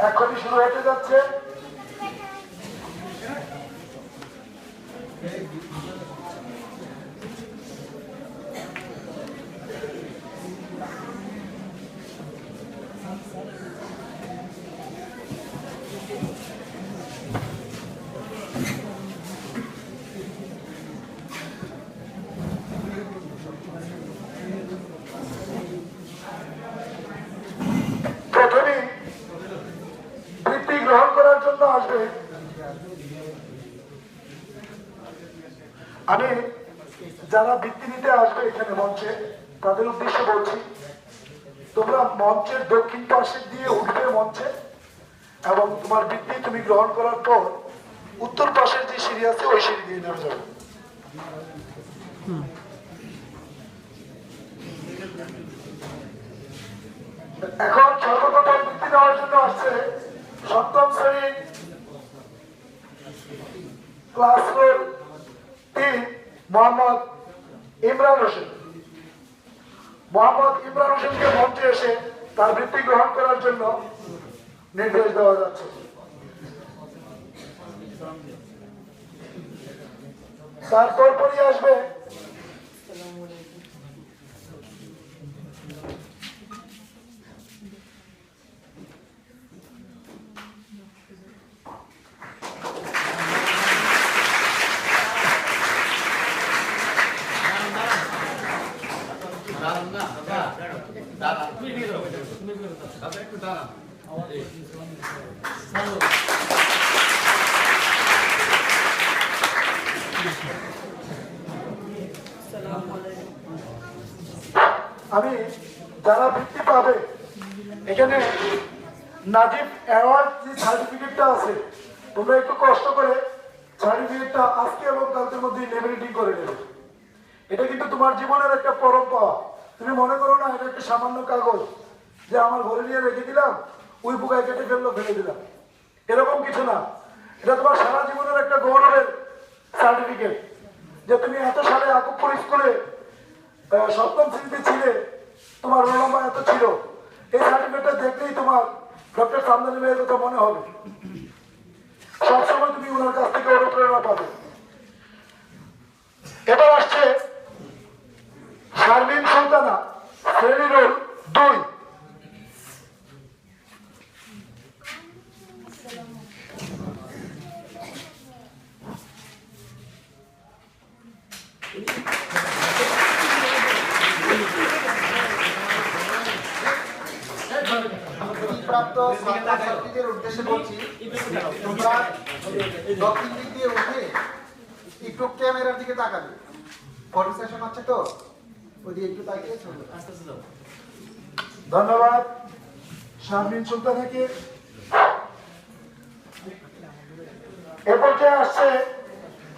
এখনই শুরু হতে যাচ্ছে। প্রথমে বৃত্তি গ্রহণ করার জন্য আসবে। আমি যারা বৃত্তি নিতে আসবে এখানে মঞ্চে তাদের উদ্দেশ্যে বলছি, তোমরা মঞ্চের দক্ষিণ পাশে দিয়ে উঠবে মঞ্চে, এবং তোমার বৃত্তি তুমি গ্রহণ করার পর উত্তর পাশের যে সিঁড়ি আছে ওই সিঁড়ি দিয়ে নেমে যাবে। এখন সর্বপ্রথম বৃত্তি নেওয়ার জন্য আসছে সপ্তম শ্রেণী ক্লাস 3 মোহাম্মদ ইমরান হোসেন। মোহাম্মদ ইমরান হোসেনকে মঞ্চে এসে তার বৃত্তি গ্রহণ করার জন্য নির্দেশ দেওয়া যাচ্ছে। তারপর পরই আসবে আমি যারা বৃত্তি পাবে এখানে নাজিব অ্যাওয়ার্ড যে সার্টিফিকেটটা আছে, তোমরা একটু কষ্ট করে সার্টিফিকেটটা আজকে এবং কালকের মধ্যে লেমিনেটিং করে নেবে। এটা কিন্তু তোমার জীবনের একটা পরম পাওয়া। তুমি মনে করো না এটা একটা সামান্য কাগজ যে আমার ঘরে নিয়ে রেখে দিলাম, ওই পোকায় কেটে ফেললো ফেলে দিলাম, এরকম কিছু না। এটা তোমার সারা জীবনের একটা গৌরবের সার্টিফিকেট যে তুমি এত সালে আকুবপুর স্কুলে সপ্তম শ্রেণীতে ছিলে, তোমার রোল নাম্বার এত ছিল। এই সার্টিফিকেটটা দেখলেই তোমার ডক্টর সামদানি ভাইয়ের কথা মনে হবে। সবসময় তুমি ওনার কাছ থেকে অনুপ্রেরণা পাবে। এবার আসছে শারমিন সুলতানা, শ্রেণী রোল 2। প্রাপ্ত ছাত্রছাত্রীদের উদ্দেশ্যে বলছি, তোমরা দক্ষিণ দিক দিয়ে উঠে একটু ক্যামেরার দিকে তাকাবে। ফটো সেশন হচ্ছে তো ওদিকে একটু তাকিয়ে চলবে। ধন্যবাদ শারমিন সুলতানাকে। এ পর্যায়ে আসছে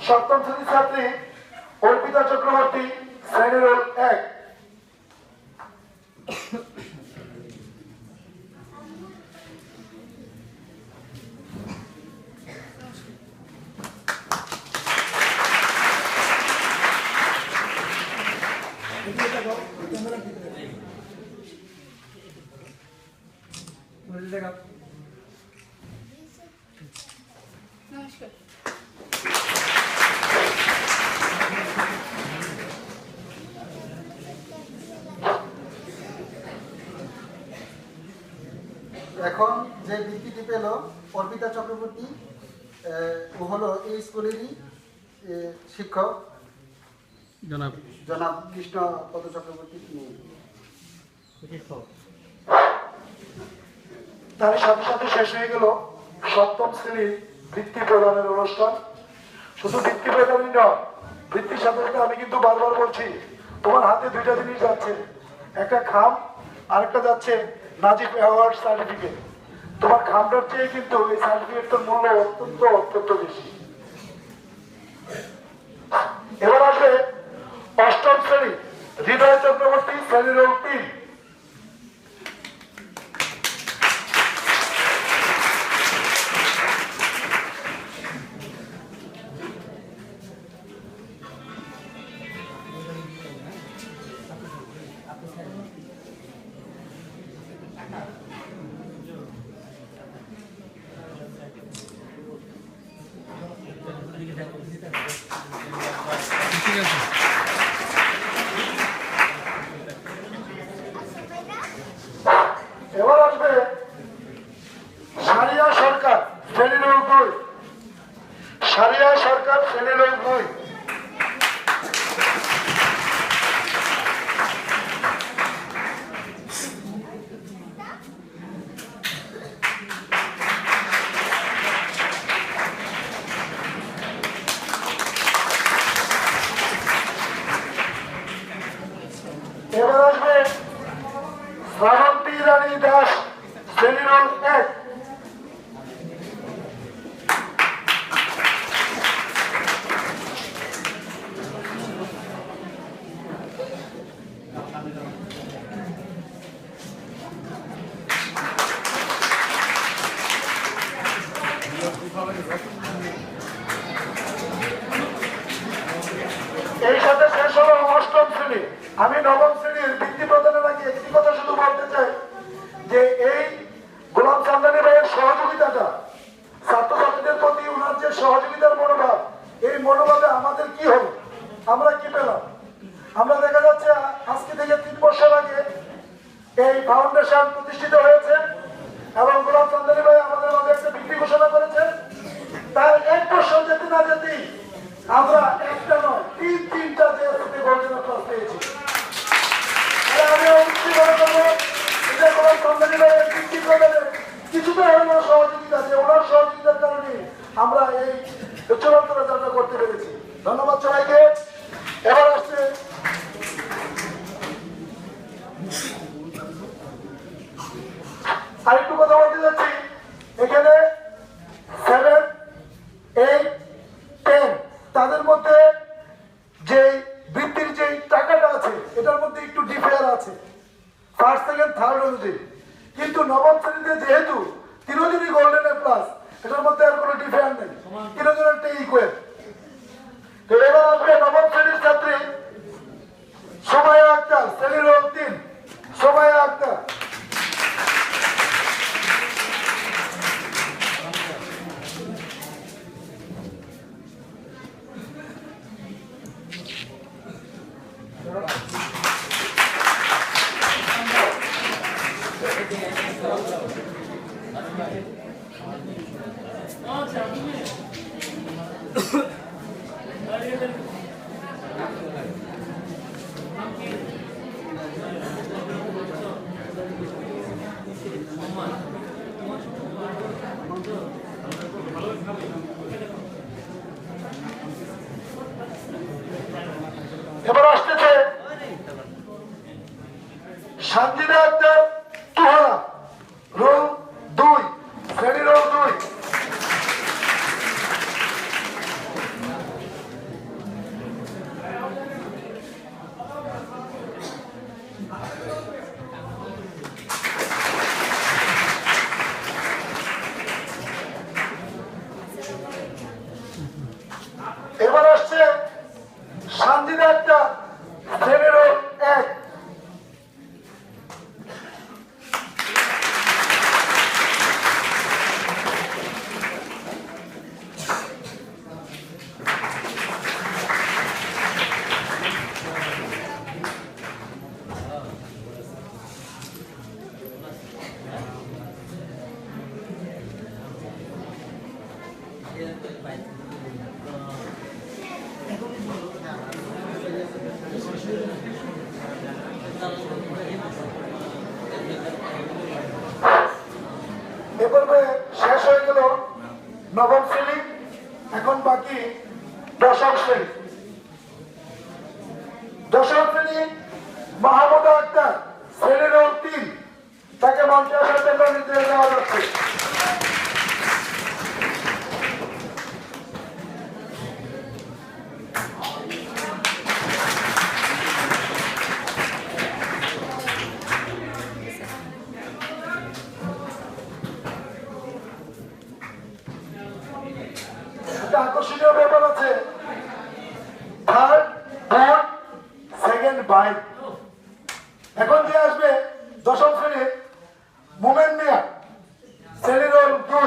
সপ্তম শ্রেণীর ছাত্রী অর্পিতা চক্রবর্তী, শ্রেণী রোল 1। নমস্কার। এখন যে বৃত্তিটি পেল অর্পিতা চক্রবর্তী, ও হলো এই স্কুলেরই শিক্ষক জনাব কৃষ্ণ পদ চক্রবর্তী। তার সাথে সাথে শেষ হয়ে গেল সপ্তম শ্রেণীর বৃত্তি প্রদানের অনুষ্ঠান। শুধু বৃত্তি প্রদানই নয়, বৃত্তির সাথে সাথে আমি কিন্তু বারবার বলছি, তোমার হাতে দুইটা জিনিস যাচ্ছে, একটা খাম আর একটা যাচ্ছে নাজিব অ্যাওয়ার্ড সার্টিফিকেট। তোমার খামটার চেয়ে কিন্তু এই সার্টিফিকেটটার মূল্য অত্যন্ত বেশি। এবার আসবে অষ্টম শ্রেণী হৃদয় চক্রবর্তী, শ্রেণী রোল 3। এবার আসবে সারিয়া সরকার শ্রেণীর দুই, সারিয়া সরকার শ্রেণীর দুই। এবার আসবে শ্রাবন্তী রানী দাস শ্রেণীর এক। এই সাথে শেষ হলো অষ্টম শ্রেণী। আমি নবম শ্রেণীর বৃত্তি প্রদানের আগে একটি কথা শুধু বলতে চাই যে এই গোলাম চান্দানি ভাইয়ের সহযোগিতাটা ছাত্রছাত্রীদের প্রতি ওনার যে সহযোগিতার মনোভাব, এই মনোভাবে আমাদের কি হলো, আমরা কি পেলাম? আমরা দেখা যাচ্ছে আজকে থেকে 3 বছর আগে এই ফাউন্ডেশন প্রতিষ্ঠিত হয়েছে এবং গোলাম চান্দানি ভাই আমাদের মাঝে একটা বৃত্তি ঘোষণা করেছেন। তার 1 বছর যেতে না যেতেই আমরা একটা নয় 3-3টা জেএসসিতে গোল্ডেন ক্লাস পেয়েছি। আমি অবশ্যই মনে করবো এটা গোলাম চান্দানি ভাইয়ের বৃত্তি প্রদানের কিছুটা হলেও সহযোগিতা আছে, ওনার সহযোগিতার কারণে আমরা এই চূড়ান্ত যাত্রা করতে পেরেছি। ধন্যবাদ সবাইকে। এবার আসছে আরেকটু কথা বলতে যাচ্ছি। এখানে 7, 8, 10 তাদের মধ্যে যে বৃত্তির যে টাকাটা আছে এটার মধ্যে একটু ডিফার আছে ফার্স্ট, সেকেন্ড, থার্ড অনুযায়ী। কিন্তু নবম শ্রেণীতে যেহেতু 3 জনই গোল্ডেন প্লাস, এটার মধ্যে আর কোনো ডিফার নেই, 3 জনের ইকুয়াল। তো এবার আসবে নবম শ্রেণীর ছাত্রী সোমায়া আক্তার শ্রেণীর 3, সোমায়া আক্তার। এবার আসতেছে সানজিদা আক্তার তুহারা রোল 2, শ্রেণীর 2। এবার আসছে সানজিদা আক্তার শ্রেণীর 1। এ পর্বে শেষ হয়ে গেল নবম শ্রেণী, এখন বাকি দশম শ্রেণী। দশম শ্রেণী মাহমুদা আক্তার শ্রেণীর 3, তাকে মঞ্চে আসার জন্য নির্দেশ দেওয়া যাচ্ছে। আকর্ষণীয় ব্যাপার আছে, থার্ড, ফোর্থ, সেকেন্ড বাইক। এখন যে আসবে দশম শ্রেণীর মোমেন মিয়া শ্রেণীর 2।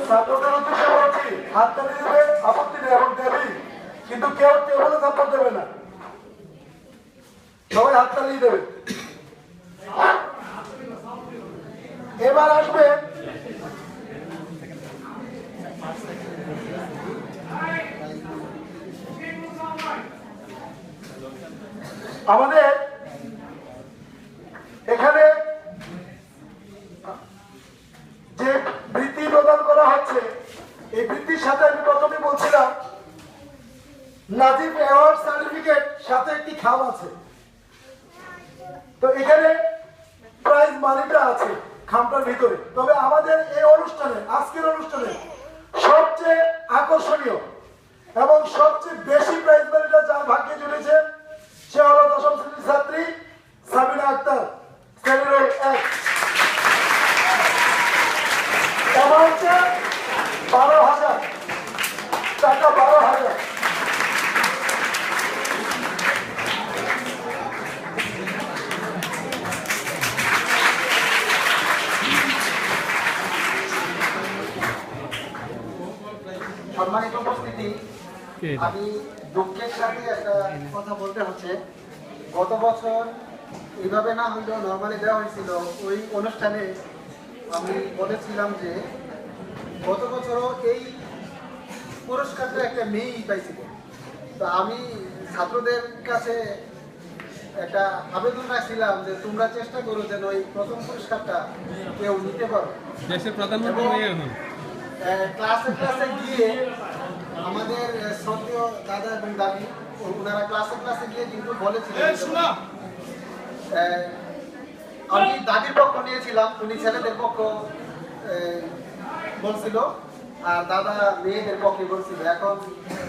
ছাত্রদের উদ্দেশ্যে বলছি, হাততালি দিবে, আপত্তি নেই এবং দেবি, কিন্তু কেউ টেবিলে সাপোর্ট দেবে না, সবাই হাততালি দেবে। এবার আসবে আমাদের এখানে যে বৃত্তি প্রদান করা হচ্ছে, এই বৃত্তির সাথে আমি প্রথমে বলছিলাম নাজিব অ্যাওয়ার্ড সার্টিফিকেট সাথে একটি খাম আছে। তো এখানে প্রাইজ মানিটা আছে খামটার ভিতরে। তবে আমাদের এই অনুষ্ঠানে, আজকের অনুষ্ঠানে সবচেয়ে আকর্ষণীয় এবং সবচেয়ে বেশি প্রাইজ মানিটা যার ভাগ্যে জুড়েছে সে হলো ১০ম শ্রেণীর ছাত্রী সাবিনা আক্তার, শ্রেণীর ১। অ্যামাউন্টে ১২,০০০ টাকা, ১২,০০০। সম্মানিত উপস্থিতি, আমি দুঃখের সাথে একটা কথা বলতে হচ্ছে। গত বছর এইভাবে না হইলেও নর্মালি দেওয়া হয়েছিল। ওই অনুষ্ঠানে আমি বলেছিলাম যে গত বছরও এই পুরস্কারটা একটা মেয়েই পাইছিল। তো আমি ছাত্রদের কাছে একটা আবেদন রাখছিলাম যে তোমরা চেষ্টা করো যেন ওই প্রথম পুরস্কারটা কেউ নিতে পারো। দেশের প্রধানমন্ত্রী এখন ক্লাসে ক্লাসে গিয়ে আমাদের শ্রদ্ধেয় দাদা এবং দাদি ওনারা ক্লাসে ক্লাসে গিয়ে কিন্তু বলেছিলেন, আমি দাদির পক্ষ নিয়েছিলাম, উনি ছেলেদের পক্ষ বলছিল আর দাদা মেয়েদের পক্ষে বলছিল। এখন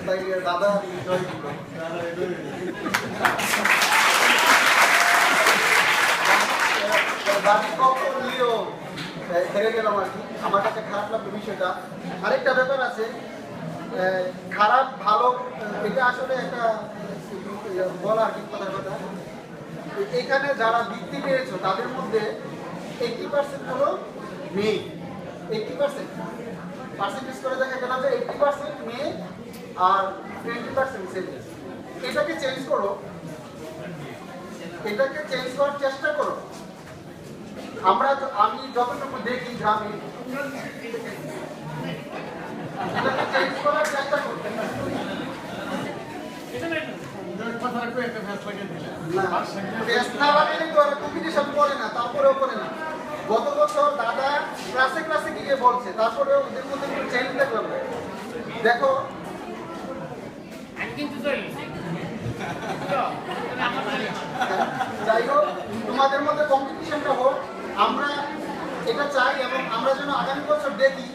তাই দাদা জয় দিল। দাদির পক্ষ নিয়েও হেরে গেলাম আর কি। আমার কাছে খারাপ লাগলো বিষয়টা। আরেকটা ব্যাপার আছে, খারাপ ভালো এটা আসলে একটা বলা আর কি কথার কথা। এখানে যারা বৃত্তি পেয়েছো তাদের মধ্যে 80% হলো মেয়ে। 80% পার্সেন্টেজ করে দেখা গেল যে 80% মেয়ে আর 20% ছেলে। এটাকে চেঞ্জ করো, এটাকে চেঞ্জ করার চেষ্টা করো। আমি যতটুকু দেখি গ্রামে এটাকে চেঞ্জ করার চেষ্টা করতে তারপরেও করে না। গত বছর দাদা ক্লাসে ক্লাসে গিয়ে বলছে, তারপরে ওদের মধ্যে চেঞ্জ দেখলাম। দেখো যাই হোক, তোমাদের মধ্যে কম্পিটিশনটা হোক, আমরা এটা চাই এবং আমরা যেন আগামী বছর দেখি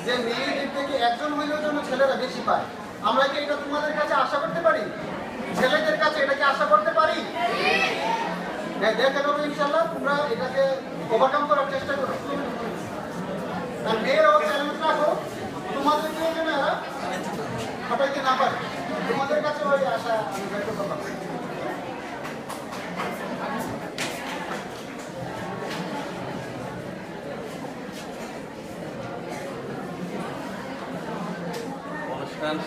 যে মেয়েদের থেকে একজন হইলেও যেন ছেলেরা বেশি পায়। আমরা কি এটা তোমাদের কাছে আশা করতে পারি? ছেলেদের কাছে এটা কি আশা করতে পারি? হ্যাঁ, দেখে নেবো ইনশাল্লাহ। তোমরা এটাকে ওভারকাম করার চেষ্টা করো। আর মেয়েরাও চ্যালেঞ্জ রাখো, তোমাদেরকেও যেন এরা হটাইতে না পারে। তোমাদের কাছে ওই আশা আমি ব্যক্ত করলাম।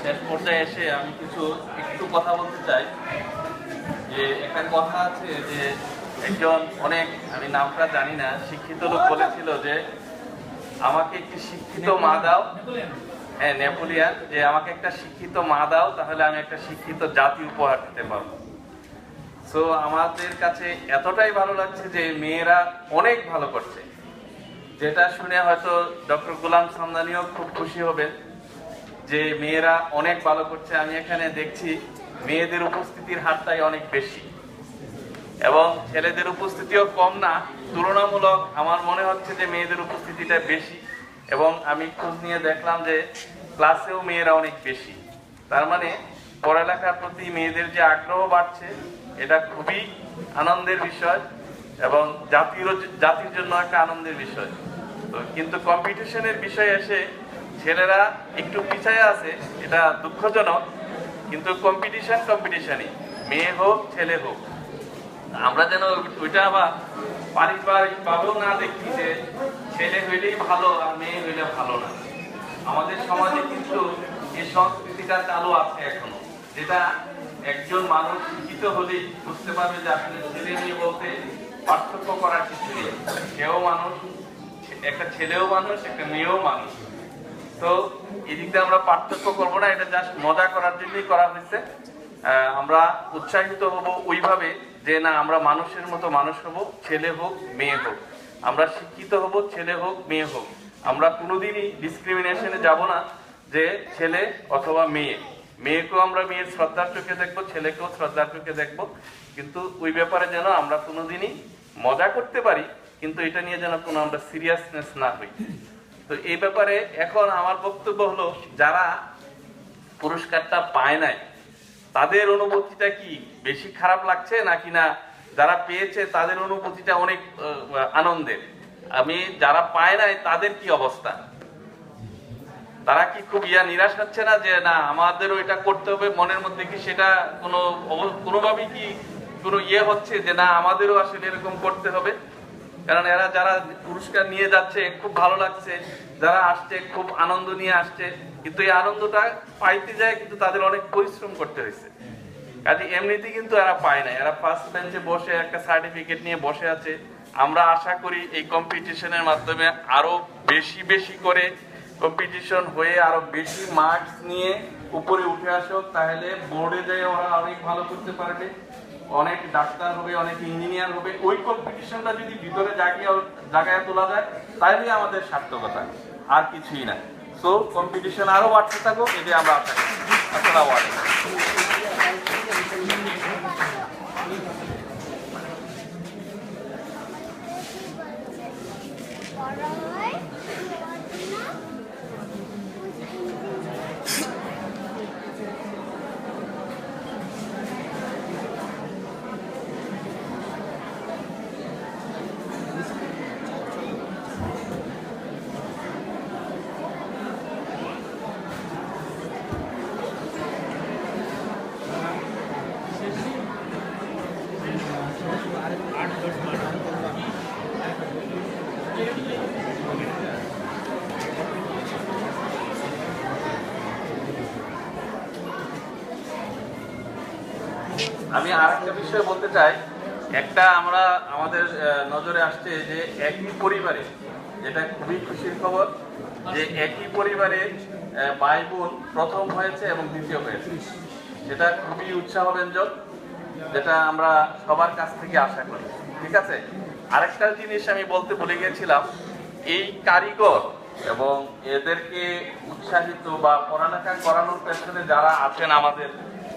শেষ পর্যায়ে এসে আমি একটু কথা বলতে চাই। যে একটা কথা আছে যে একজন অনেক, আমি নামটা জানি না, শিক্ষিত লোক বলেছিল যে আমাকে একটি শিক্ষিত মা দাও। হ্যাঁ, নেপোলিয়ান, যে আমাকে একটা শিক্ষিত মা দাও, তাহলে আমি একটা শিক্ষিত জাতি উপহার দিতে পারবো। সো আমাদের কাছে এতটাই ভালো লাগছে যে মেয়েরা অনেক ভালো করছে, যেটা শুনে হয়তো ডক্টর গোলাম সামদানিও খুব খুশি হবেন যে মেয়েরা অনেক ভালো করছে। আমি এখানে দেখছি মেয়েদের উপস্থিতির হারটাই অনেক বেশি এবং ছেলেদের উপস্থিতিও কম না, তুলনামূলক আমার মনে হচ্ছে যে মেয়েদের উপস্থিতিটা বেশি। এবং আমি খোঁজ নিয়ে দেখলাম যে ক্লাসেও মেয়েরা অনেক বেশি। তার মানে পড়ালেখার প্রতি মেয়েদের যে আগ্রহ বাড়ছে, এটা খুবই আনন্দের বিষয় এবং জাতির জন্য একটা আনন্দের বিষয়। তো কিন্তু কম্পিটিশনের বিষয়ে এসে ছেলেরা একটু পিছায় আছে, এটা দুঃখজনক, কিন্তু কম্পিটিশনই, মেয়ে হোক ছেলে হোক। আমরা যেন ওইটা আবার পারিবারিকভাবেও না দেখি যে ছেলে হইলেই ভালো আর মেয়ে হইলে ভালো না। আমাদের সমাজে কিন্তু এই সংস্কৃতিটা চালু আছে এখনো, যেটা একজন মানুষ শিক্ষিত হলেই বুঝতে পারবে যে আসলে ছেলে মেয়ে বলতে পার্থক্য করার কিছু নেই। সেও মানুষ, একটা ছেলেও মানুষ, একটা মেয়েও মানুষ। তো এদিক দিয়ে আমরা পার্থক্য করবো না, এটা জাস্ট মজা করার জন্যই করা হয়েছে। আমরা উৎসাহিত হব ওইভাবে যে না, আমরা মানুষের মতো মানুষ হব, ছেলে হোক মেয়ে হোক। আমরা শিক্ষিত হব, ছেলে হোক মেয়ে হোক। আমরা কোনোদিনই ডিসক্রিমিনেশনে যাব না যে ছেলে অথবা মেয়ে। মেয়েকেও আমরা মেয়ের শ্রদ্ধার চোখে দেখবো, ছেলেকেও শ্রদ্ধার চোখে দেখবো, কিন্তু ওই ব্যাপারে যেন আমরা কোনোদিনই মজা করতে পারি, কিন্তু এটা নিয়ে যেন কোনো আমরা সিরিয়াসনেস না হই। তো এই ব্যাপারে এখন আমার বক্তব্য হলো, যারা পুরস্কারটা পায় নাই তাদের অনুভূতিটা কি বেশি খারাপ লাগছে নাকি না যারা পেয়েছে তাদের অনুভূতিটা অনেক আনন্দের? আমি যারা পায় নাই তাদের কি অবস্থা? তারা কি খুব নিরাশ হচ্ছে না যে না আমাদেরও এটা করতে হবে? মনের মধ্যে কি সেটা কোনোভাবেই কি কোনো হচ্ছে যে না আমাদেরও আসলে এরকম করতে হবে? কারণ এরা যারা পুরস্কার নিয়ে যাচ্ছে খুব ভালো লাগছে, যারা আসছে খুব আনন্দ নিয়ে আসছে, কিন্তু এই আনন্দটা পাইতে যায় কিন্তু তাদের অনেক পরিশ্রম করতে হয়েছে। কাজে এমনিতে কিন্তু এরা পায় না, এরা ফার্স্ট বেঞ্চে বসে একটা সার্টিফিকেট নিয়ে বসে আছে। আমরা আশা করি এই কম্পিটিশনের মাধ্যমে আরো বেশি করে কম্পিটিশন হয়ে আরো বেশি মার্কস নিয়ে উপরে উঠে আসুক, তাহলে বোর্ডে যায় ওরা অনেক ভালো করতে পারবে, অনেক ডাক্তার হবে, অনেক ইঞ্জিনিয়ার হবে। ওই কম্পিটিশনটা যদি ভিতরে জায়গায় তোলা যায় তাহলে আমাদের সার্থকতা, আর কিছুই না। সো কম্পিটিশন আরো বাড়তে থাকুক, এটাই আমরা আশা করি। আসসালামু আলাইকুম। আমি আরেকটা বিষয় বলতে চাই। একটা আমাদের নজরে আসছে যে একই পরিবারে, যেটা খুবই খুশির খবর, যে একই পরিবারে ভাই বোন প্রথম হয়েছে এবং দ্বিতীয় হয়েছে। সেটা খুবই উৎসাহব্যঞ্জক, যেটা আমরা সবার কাছ থেকে আশা করি। ঠিক আছে, আরেকটা জিনিস আমি বলতে ভুলে গিয়েছিলাম। এই কারিগর এবং এদেরকে উৎসাহিত বা পড়ালেখা করানোর পেছনে যারা আছেন আমাদের